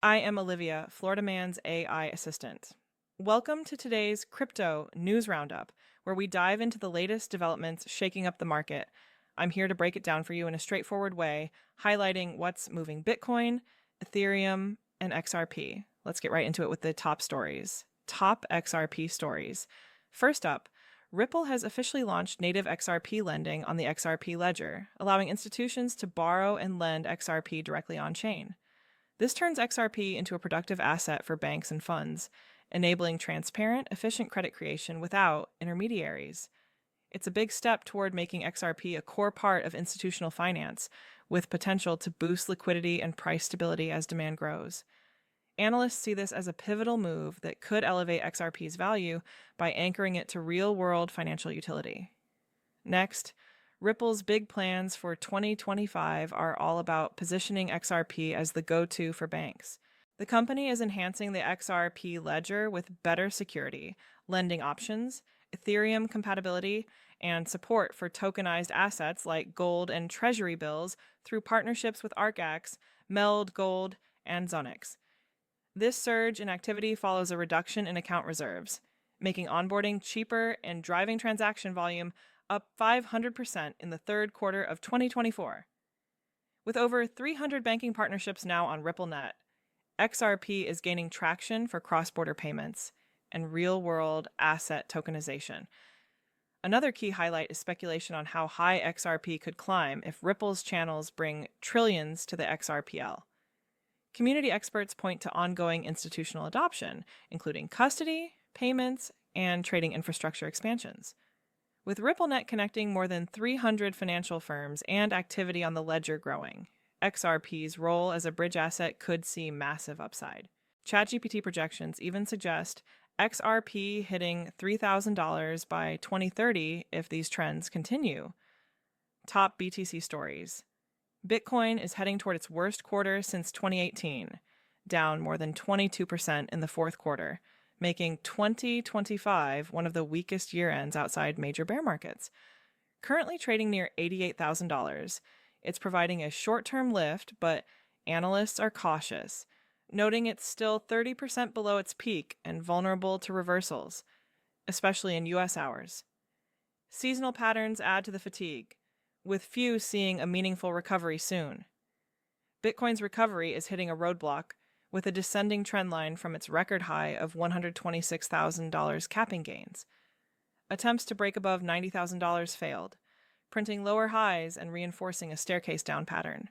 I am Olivia, Florida Man's AI assistant. Welcome to today's Crypto News Roundup, where we dive into the latest developments shaking up the market. I'm here to break it down for you in a straightforward way, highlighting what's moving Bitcoin, Ethereum, and XRP. Let's get right into it with the top stories. Top XRP stories. First up, Ripple has officially launched native XRP lending on the XRP ledger, allowing institutions to borrow and lend XRP directly on chain. This turns XRP into a productive asset for banks and funds, enabling transparent, efficient credit creation without intermediaries. It's a big step toward making XRP a core part of institutional finance, with potential to boost liquidity and price stability as demand grows. Analysts see this as a pivotal move that could elevate XRP's value by anchoring it to real-world financial utility. Next, Ripple's big plans for 2025 are all about positioning XRP as the go-to for banks. The company is enhancing the XRP ledger with better security, lending options, Ethereum compatibility, and support for tokenized assets like gold and treasury bills through partnerships with ArcX, Meld Gold, and Zonix. This surge in activity follows a reduction in account reserves, making onboarding cheaper and driving transaction volume up 500% in the third quarter of 2024. With over 300 banking partnerships now on RippleNet, XRP is gaining traction for cross-border payments and real-world asset tokenization. Another key highlight is speculation on how high XRP could climb if Ripple's channels bring trillions to the XRPL. Community experts point to ongoing institutional adoption, including custody, payments, and trading infrastructure expansions. With RippleNet connecting more than 300 financial firms and activity on the ledger growing, XRP's role as a bridge asset could see massive upside. ChatGPT projections even suggest XRP hitting $3,000 by 2030 if these trends continue. Top BTC stories. Bitcoin is heading toward its worst quarter since 2018, down more than 22% in the fourth quarter, making 2025 one of the weakest year-ends outside major bear markets. Currently trading near $88,000, it's providing a short-term lift, but analysts are cautious, noting it's still 30% below its peak and vulnerable to reversals, especially in U.S. hours. Seasonal patterns add to the fatigue, with few seeing a meaningful recovery soon. Bitcoin's recovery is hitting a roadblock, with a descending trend line from its record high of $126,000 capping gains. Attempts to break above $90,000 failed, printing lower highs and reinforcing a staircase down pattern.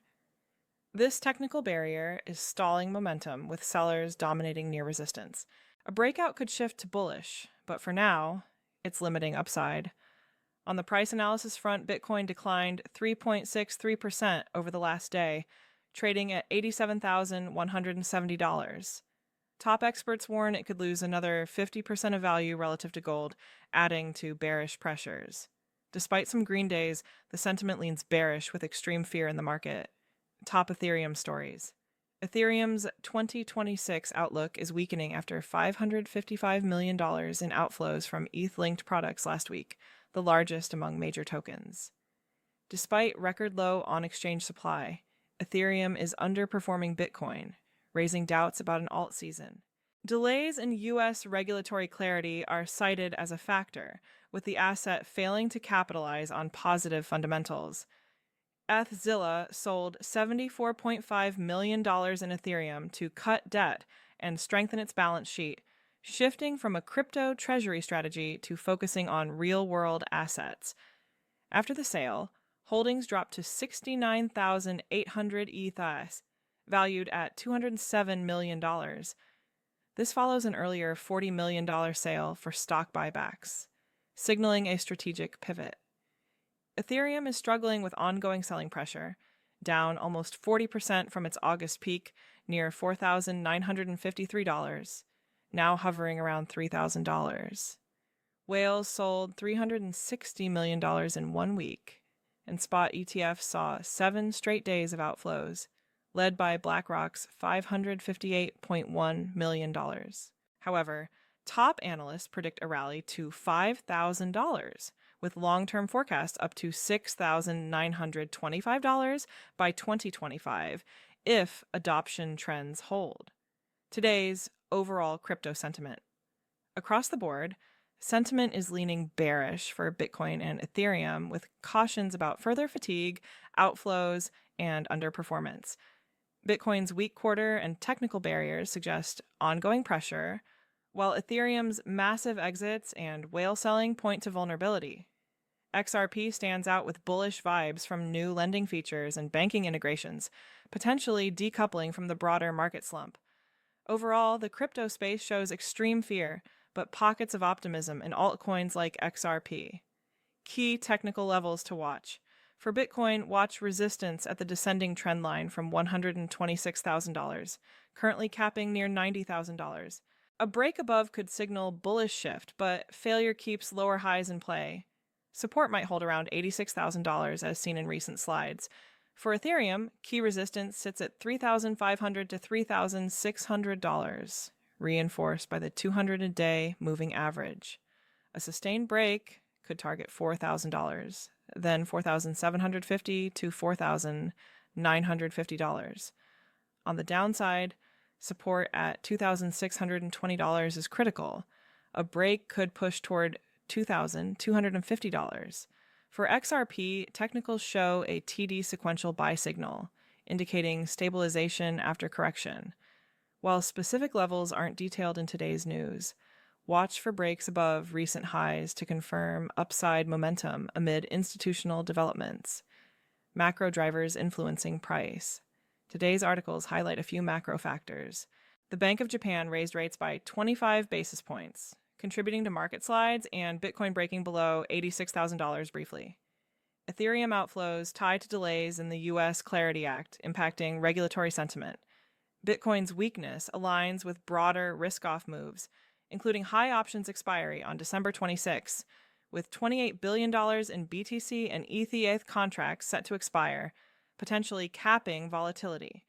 This technical barrier is stalling momentum, with sellers dominating near resistance. A breakout could shift to bullish, but for now, it's limiting upside. On the price analysis front, Bitcoin declined 3.63% over the last day, trading at $87,170. Top experts warn it could lose another 50% of value relative to gold, adding to bearish pressures. Despite some green days, the sentiment leans bearish with extreme fear in the market. Top Ethereum stories. Ethereum's 2026 outlook is weakening after $555 million in outflows from ETH-linked products last week, the largest among major tokens. Despite record low on-exchange supply, Ethereum is underperforming Bitcoin, raising doubts about an alt season. Delays in U.S. regulatory clarity are cited as a factor, with the asset failing to capitalize on positive fundamentals. ETHZilla sold $74.5 million in Ethereum to cut debt and strengthen its balance sheet, shifting from a crypto treasury strategy to focusing on real-world assets. After the sale, holdings dropped to 69,800 ETHs, valued at $207 million. This follows an earlier $40 million sale for stock buybacks, signaling a strategic pivot. Ethereum is struggling with ongoing selling pressure, down almost 40% from its August peak, near $4,953, now hovering around $3,000. Whales sold $360 million in 1 week, and spot ETFs saw 7 straight days of outflows, led by BlackRock's $558.1 million. However, top analysts predict a rally to $5,000, with long-term forecasts up to $6,925 by 2025 if adoption trends hold. Today's overall crypto sentiment. Across the board, sentiment is leaning bearish for Bitcoin and Ethereum, with cautions about further fatigue, outflows, and underperformance. Bitcoin's weak quarter and technical barriers suggest ongoing pressure, while Ethereum's massive exits and whale selling point to vulnerability. XRP stands out with bullish vibes from new lending features and banking integrations, potentially decoupling from the broader market slump. Overall, the crypto space shows extreme fear, but pockets of optimism in altcoins like XRP. Key technical levels to watch. For Bitcoin, watch resistance at the descending trend line from $126,000, currently capping near $90,000. A break above could signal bullish shift, but failure keeps lower highs in play. Support might hold around $86,000 as seen in recent slides. For Ethereum, key resistance sits at $3,500 to $3,600, reinforced by the 200-a-day moving average. A sustained break could target $4,000, then $4,750 to $4,950. On the downside, support at $2,620 is critical. A break could push toward $2,250. For XRP, technicals show a TD sequential buy signal, indicating stabilization after correction. While specific levels aren't detailed in today's news, watch for breaks above recent highs to confirm upside momentum amid institutional developments. Macro drivers influencing price. Today's articles highlight a few macro factors. The Bank of Japan raised rates by 25 basis points, contributing to market slides and Bitcoin breaking below $86,000 briefly. Ethereum outflows tied to delays in the U.S. Clarity Act impacting regulatory sentiment. Bitcoin's weakness aligns with broader risk-off moves, including high options expiry on December 26, with $28 billion in BTC and ETH contracts set to expire, potentially capping volatility.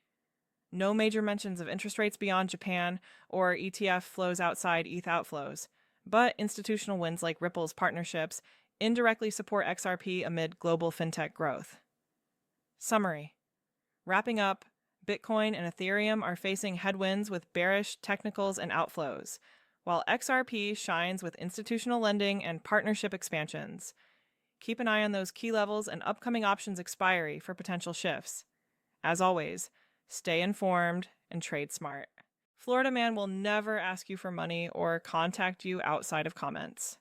No major mentions of interest rates beyond Japan or ETF flows outside ETH outflows, but institutional wins like Ripple's partnerships indirectly support XRP amid global fintech growth. Summary. Wrapping up, Bitcoin and Ethereum are facing headwinds with bearish technicals and outflows, while XRP shines with institutional lending and partnership expansions. Keep an eye on those key levels and upcoming options expiry for potential shifts. As always, stay informed and trade smart. Florida Man will never ask you for money or contact you outside of comments.